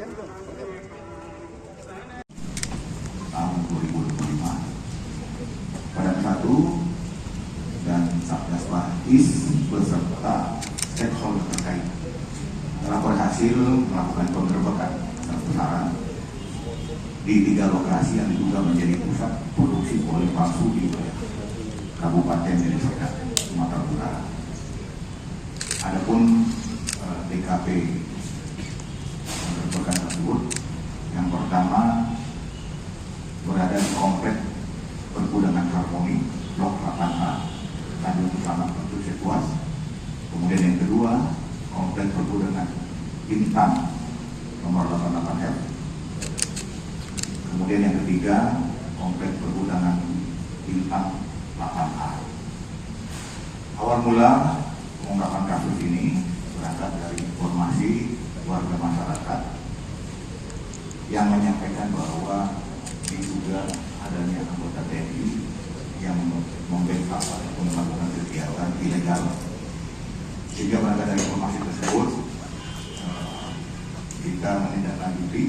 tahun 2025 pada 1 dan Satgas Bais beserta stakeholder terkait telah berhasil melakukan penggerbekan sarang di 3 lokasi yang diduga menjadi pusat produksi poli palsu di Kabupaten Deli Serdang, Sumatera Utara. Adapun TKP penggerbekan tersebut, yang pertama berada di komplek pergudangan Harmoni Blok 8A, Tanjung Utama, Setuas. Kemudian yang kedua, komplek pergudangan Bintang nomor 88F. Kemudian yang ketiga, komplek pergudangan Bintang 8A. Awal mula pengungkapan kasus ini berangkat dari informasi warga masyarakat yang menyampaikan bahwa diduga adanya anggota TNI yang membackup ataupun melakukan kegiatan ilegal. Sehingga berangkat dari informasi tersebut, kita menindaklanjuti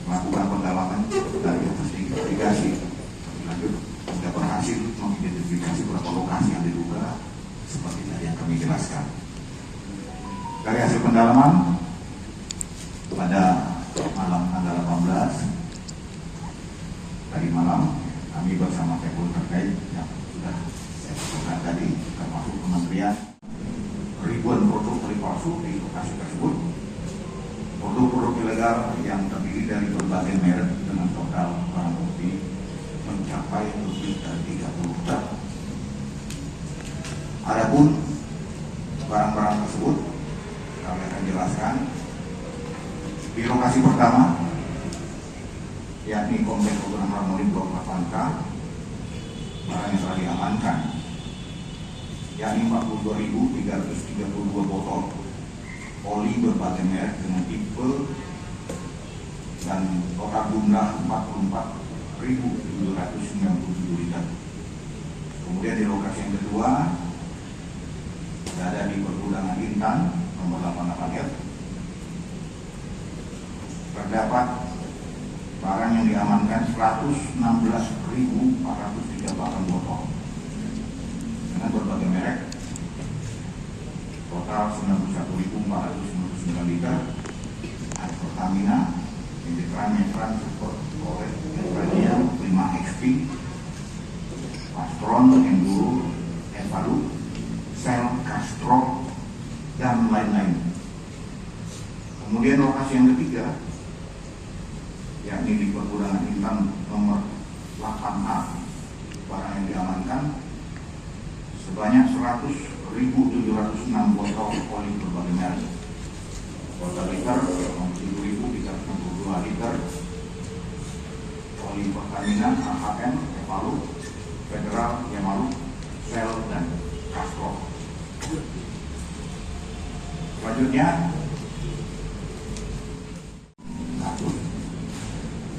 melakukan pendalaman dari investigasi lanjut hingga berhasil mengidentifikasi beberapa lokasi yang diduga seperti tadi yang kami jelaskan. Dari hasil pendalaman pada malam tanggal 18 tadi malam, kami bersama stakeholder terkait yang sudah saya sebutkan tadi, termasuk kementerian, ribuan produk poli palsu di lokasi tersebut. Produk-produk ilegal yang terdiri dari berbagai merek dengan total barang bukti mencapai lebih dari 30 ton. Adapun barang-barang tersebut kami akan jelaskan di lokasi pertama, yakni komplek pergudangan Harmoni Blok 8K. Barang yang telah diamankan yakni 42.332 botol oli berbagai merek dengan tipe dan total jumlah 44.797 liter. Kemudian di lokasi yang kedua berada di pergudangan Intan nomor 88F, terdapat barang yang diamankan 116.438 botol dengan berbagai merek, total 91.499 liter. Ada Pertamina, Metran Super Corvette Evrania 5XP, Pastron, Enduro, Evalu, Shell, Castrol, dan lain-lain. Kemudian lokasi yang ketiga, yakni di pergudangan Intan nomor 8A, barang yang diamankan sebanyak 100.706 botol oli berbagai merek, total liter 7.362 liter oli Pertamina, AHM, Evalu, Federal, Yamalu, Shell, dan Castrol. Selanjutnya, kasus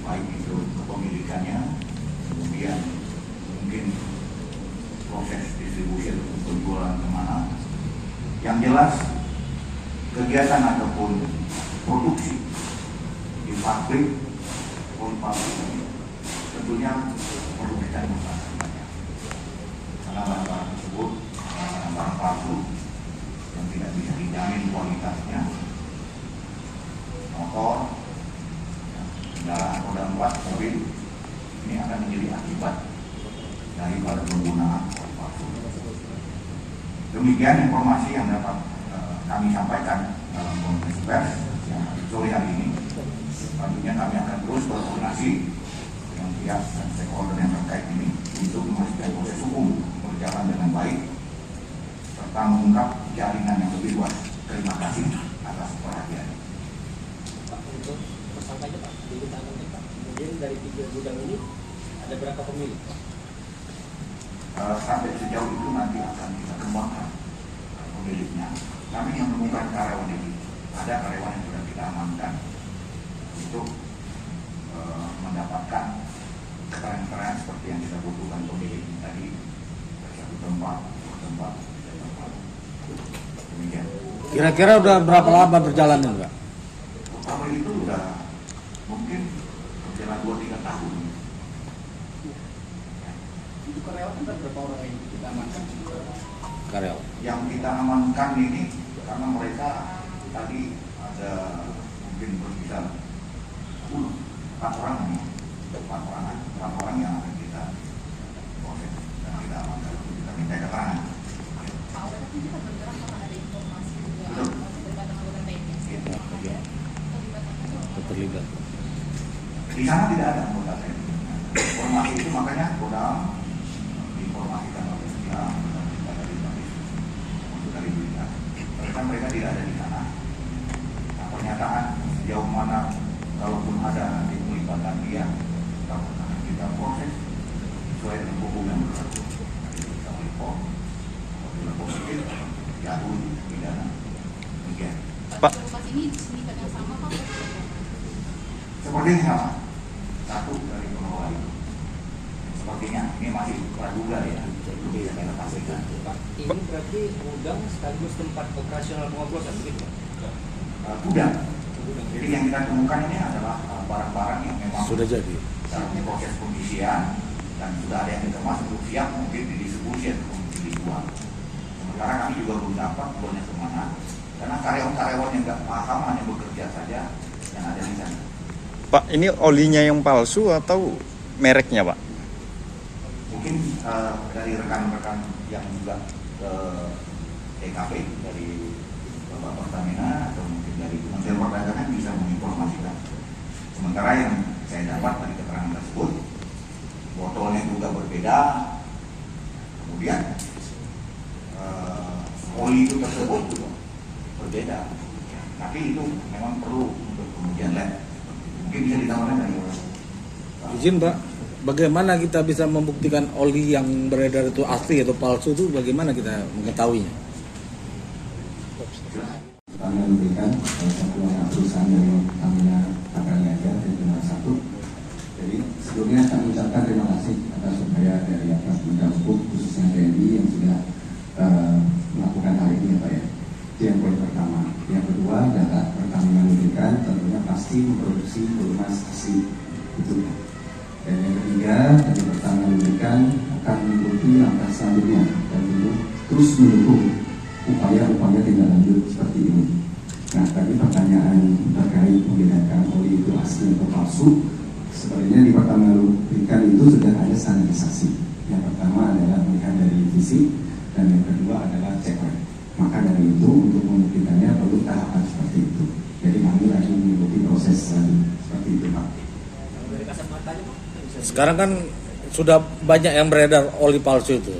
baik itu kepemilikannya, kemudian mungkin proses distribusi atau penjualan kemana. Yang jelas, kegiatan ataupun produksi di pabrik poli palsu ini tentunya perlu kita informasikan, karena barang-barang tersebut barang palsu yang tidak bisa dijamin kualitasnya. Motor, kendaraan roda 4, mobil, ini akan menjadi akibat daripada penggunaan poli palsu. Demikian informasi yang dapat kami sampaikan dalam konferensi pers yang sore hari ini. Tentunya kami akan terus berkoordinasi dengan pihak dan stakeholder yang terkait ini untuk memastikan proses hukum berjalan dengan baik serta mengungkap jaringan yang lebih luas. Terima kasih atas perhatiannya. Pak, untuk tersangkanya Pak, dimintakan Pak. Kemudian dari 3 gudang ini ada berapa pemilik Pak? Sampai sejauh itu nanti akan kita kembangkan pemiliknya. Kami yang menemukan karyawan ini, ada karyawan yang sudah kita amankan untuk mendapatkan keterangan-keterangan seperti yang kita butuhkan pemilik tadi, dari satu tempat. Demikian. Kira-kira udah berapa lama berjalan ini, Pak? terakhir itu udah mungkin berjalan 2-3 tahun. Itu karyawan kan berapa orang yang kita amankan? Karyawan. Yang kita amankan ini karena mereka tadi ada mungkin berkisar 4 orang yang akan kita proses dan kita amankan, kita minta keterangan. Pak Awet itu kita bergerak karena ada informasi juga Betul. masih terlibat anggota TNI. Terlibat. Di sana tidak ada anggota TNI. Informasi itu makanya Kodam diinformasikan oleh pihak untuk dari berita. Mereka tidak ada di sana. Nah, pernyataan sejauh mana kalaupun ada pelibatan dia, kita proses sesuai dengan hukum yang berlaku. Kita melipor, apabila positif, jatuh pidana. Demikian. Pak. Lokasi ini sindikat yang sama Pak? Sepertinya sama. Satu dari pengelola itu. Sepertinya ini masih praduga ya. Bisa kita pastikan. Pak, ini berarti gudang sekaligus tempat operasional pengoplosan, begitu Pak? Gudang. Jadi yang kita temukan ini adalah barang-barang yang memang Sudah jadi. dalam proses pengisian dan sudah ada yang dikemas untuk siap mungkin didistribusi atau dijual. Sementara kami juga belum dapat jualnya kemana karena karyawan-karyawan yang nggak paham hanya bekerja saja yang ada di sana. Pak, ini olinya yang palsu atau mereknya, Pak? Mungkin dari rekan-rekan yang juga ke TKP dari Bapak Pertamina atau mungkin dari Kementerian Perdagangan bisa menginformasikan. Sementara yang saya dapat dari keterangan tersebut, botolnya juga berbeda, kemudian oli itu tersebut juga berbeda. Tapi itu memang perlu untuk kemudian lab. Mungkin bisa ditambahkan dari Izin Pak, bagaimana kita bisa membuktikan oli yang beredar itu asli atau palsu itu bagaimana kita mengetahuinya? Kami memberikan salah satu anak perusahaan dari Pertamina Patraniaga Regional 1. Jadi sebelumnya kami ucapkan terima kasih atas upaya dari aparat penegak hukum khususnya TNI yang sudah melakukan hal ini ya Pak ya. Itu yang poin pertama. Yang kedua, data Pertamina memberikan tentunya pasti memproduksi pelumas asli itu. Dan yang ketiga, dari Pertamina memberikan akan mengikuti langkah selanjutnya dan terus mendukung upaya-upaya tindak lanjut seperti ini. Nah, tadi pertanyaan terkait membedakan oli itu asli atau palsu, sebenarnya di Pertamina Lubrikan itu sudah ada standarisasi. Yang pertama adalah melihat dari fisik dan yang kedua adalah cek lab. Maka dari itu untuk membuktikannya perlu tahapan seperti itu. Jadi kami lagi mengikuti proses seperti itu Pak. Kalau dari kasat matanya Pak, bisa Sekarang kan sudah banyak yang beredar oli palsu itu.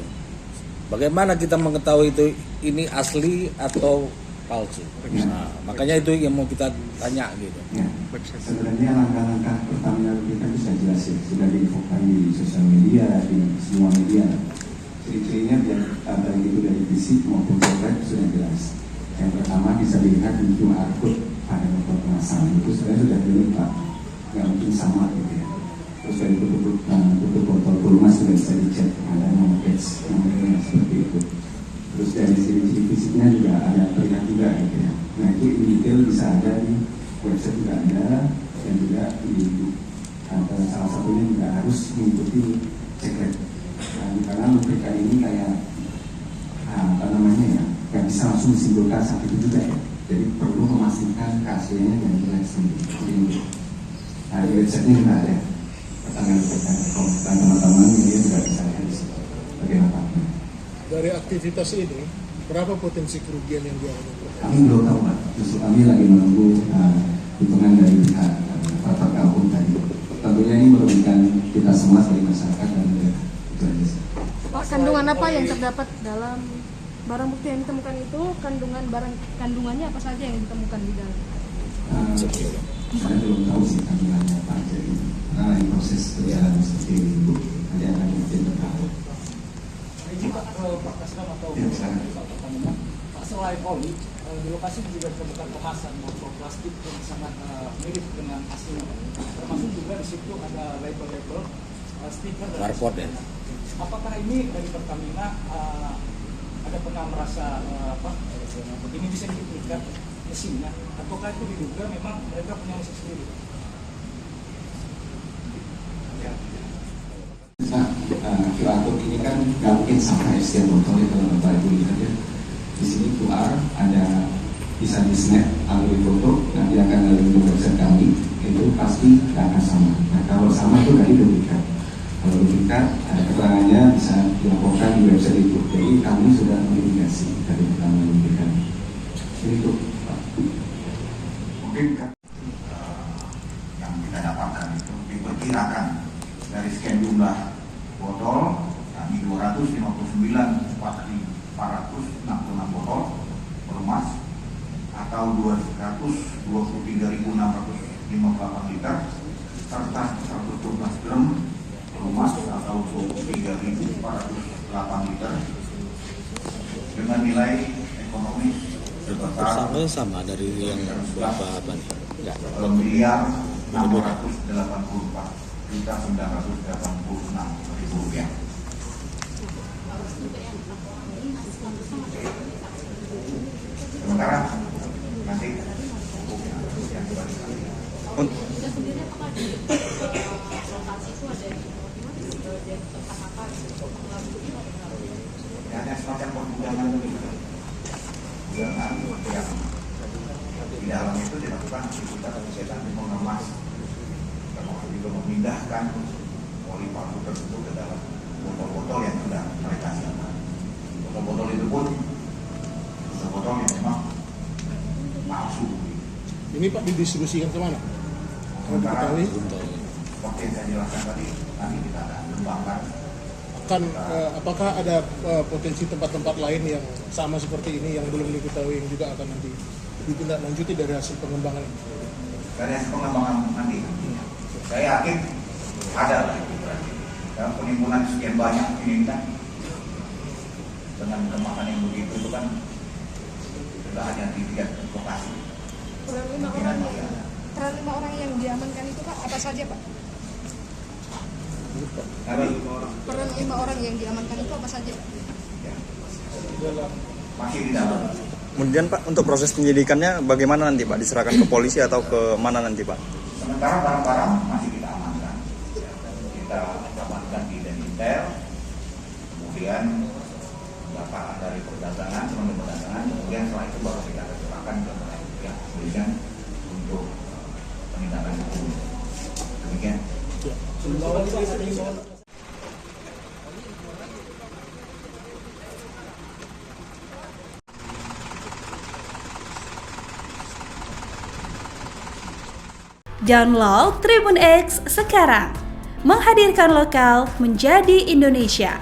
Bagaimana kita mengetahui itu ini asli atau palsu? Nah, makanya itu yang mau kita tanya gitu. Ya, sebenarnya langkah-langkah Pertamina Lubrikan itu sudah jelas ya, sudah diinfokan di sosial media, di semua media. Ciri-cirinya biar baik itu dari fisik maupun cek sudah jelas. Yang pertama bisa dilihat di QR code pada motor kemasan itu sebenarnya sudah jelas Pak, nggak mungkin sama gitu ya. Terus dari tutup botol pulmas sudah bisa dicek ada nomor batch nomornya seperti itu. Terus dari ciri-ciri fisiknya juga ada terlihat juga gitu ya. Nah itu in detail bisa ada di website juga ada dan juga di salah satunya juga harus mengikuti cek lab. Karena lubrikan ini kayak apa namanya ya, nggak bisa langsung disimpulkan saat itu juga ya. Jadi perlu memastikan keasliannya dan jelas sendiri. Nah di website-nya juga ada. Pertanyaan teman-teman ini juga bisa lihat di situ. Bagaimana? Dari aktivitas ini, berapa potensi kerugian yang dialami? Kami belum tahu Pak. Justru kami lagi menunggu hitungan dari pihak Bapak Hukum tadi. Tentunya ini merugikan kita semua sebagai masyarakat dan negara. Itu aja sih. Pak, kandungan apa yang terdapat dalam barang bukti yang ditemukan itu? Kandungannya apa saja yang ditemukan di dalam? Saya belum tahu sih kandungannya apa. Jadi karena proses berjalan seperti ini Bu, nanti akan mungkin tahu. Ini Pak, Pak Kasram atau Ya, silakan. Pak Pertamina, Pak selain oli, di lokasi juga ditemukan kemasan botol plastik yang sangat mirip dengan aslinya. Termasuk juga di situ ada label-label stiker dan Barcode ya. Apakah ini dari Pertamina ada pernah merasa begini bisa dibuktikan mesinnya, ataukah itu diduga memang mereka punya mesin sendiri? Nah, QR code ini kan nggak mungkin sampai setiap botol ya kalau Bapak Ibu lihat ya. Di sini QR ada bisa di snap atau di foto, nanti akan lalu ke website kami, itu pasti nggak akan sama. Nah kalau sama itu dari duplikat. Kalau duplikat, keterangannya bisa dilaporkan di website itu. Jadi kami sudah memitigasi dari keterangan duplikat. Ini itu, Pak. Mungkin yang kita dapatkan itu diperkirakan dari sekian jumlah botol, kami 259.466 botol bermas atau 223.658 liter serta 112 drum bermas atau 23.408 liter dengan nilai ekonomis sebesar sama dari yang berapa apa nih? Enggak. miliar 684.986.000 rupiah. Sementara nanti yang dibalik. Kita sendiri apakah di lokasi itu ada tempat apa Ada semacam pergudangan begitu. Pergudangan yang di dalam itu dilakukan aktivitas kegiatan mengemas, termasuk juga memindahkan oli palsu tersebut ke dalam botol-botol yang sudah mereka siapkan. Botol-botol itu pun botol yang memang palsu. Ini Pak didistribusikan kemana? Kalau Sementara diketahui seperti yang saya jelaskan tadi, nanti kita akan kembangkan. apakah ada potensi tempat-tempat lain yang sama seperti ini yang belum diketahui yang juga akan nanti ditindaklanjuti dari hasil pengembangan ini? Dari hasil pengembangan nanti, saya yakin ada lah itu berarti. Dalam penimbunan sekian banyak ini kan, dengan kemakan yang begitu itu kan sudah hanya di 3 lokasi. Peran 5 orang yang diamankan itu Pak apa saja Pak? Peran 5 orang yang diamankan itu apa saja? Ya, masih di dalam. Kemudian Pak, untuk proses penyidikannya bagaimana nanti Pak? Diserahkan ke polisi atau ke mana nanti Pak? Sementara barang-barang masih kita amankan. Kita amankan di Denintel, kemudian data dari perdagangan, kemudian setelah itu baru kita serahkan ke pihak kepolisian untuk penindakan hukum. Demikian. Download Tribun X sekarang, menghadirkan lokal menjadi Indonesia.